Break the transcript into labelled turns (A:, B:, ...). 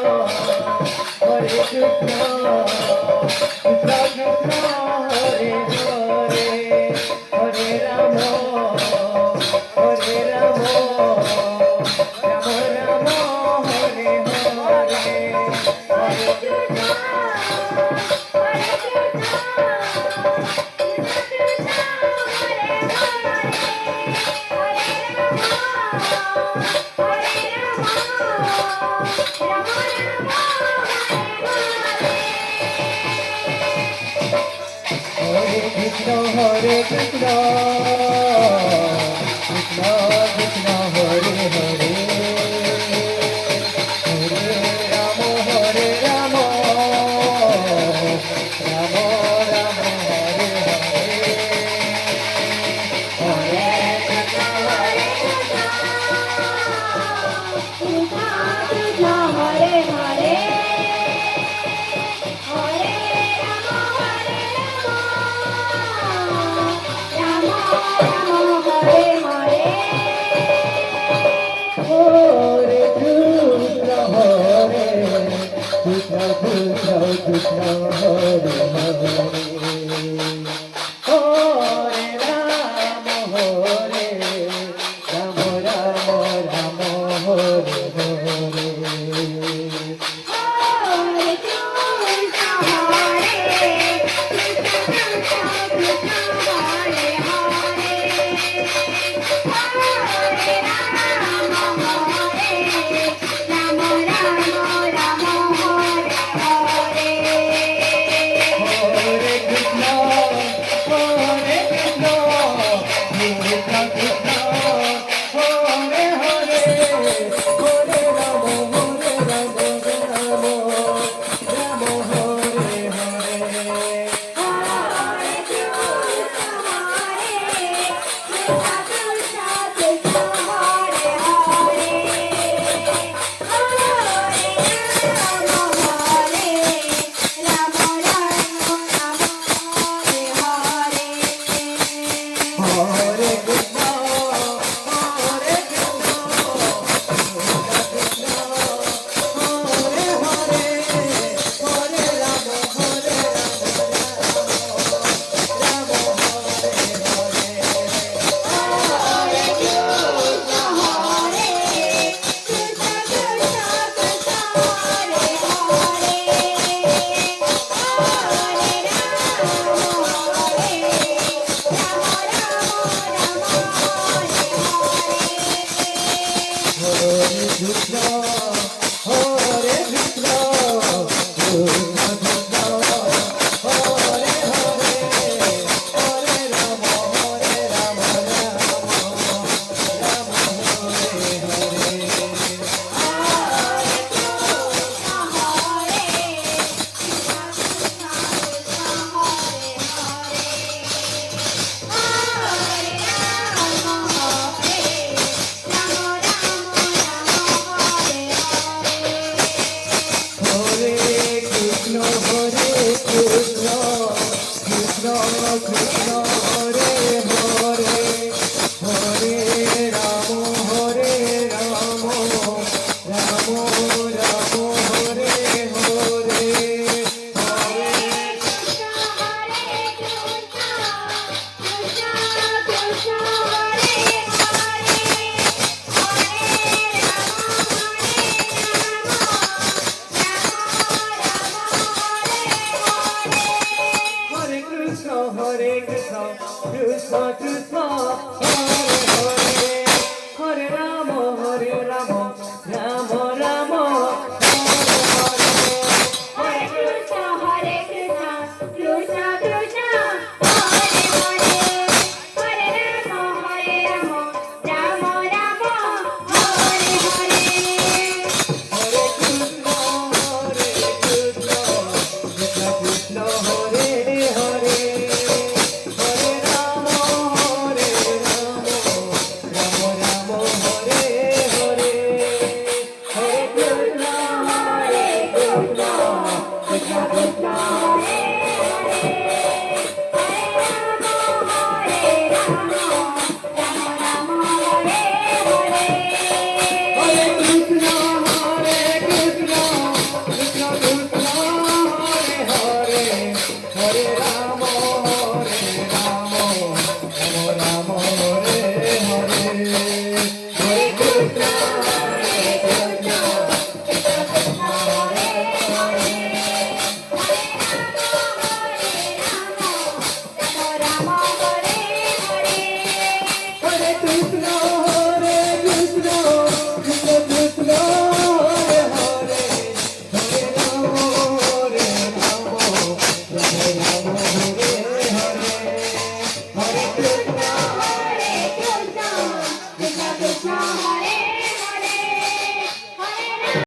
A: Hare Krishna, Krishna Krishna Hare Hare, Hare Rama, Rama Rama Hare Hare, Hare Krishna,
B: Krishna Hare Hare, Hare Rama, Rama Rama Hare Hare.
A: Hare Krishna, Krishna Krishna Krishna Hare Hare, Hare Rama, Rama Rama Rama Hare Hare.
B: Hare Krishna, Krishna Hare Hare, Hare Rama, Rama Rama Hare Hare.
A: Hare Krishna, Krishna Krishna, Hare Hare, Hare Rama, Rama Hare Hare. Hare Krishna, Hare Krishna, Krishna Krishna, Hare Hare, Hare Rama, Rama Hare Hare. Hare Krishna, Hare Krishna, Krishna Krishna, Hare Hare, Hare Rama, Rama Hare Hare. Hare Krishna, Krishna Krishna, Hare Hare, Hare Rama, Rama Hare Hare. Hare Krishna, Krishna Krishna, Hare Hare, Hare Rama, Rama Rama, Hare Hare. Hare Krishna, Krishna Krishna, Hare Hare, Hare Rama, Rama Rama, Hare Hare, Hare Krishna, Krishna Krishna.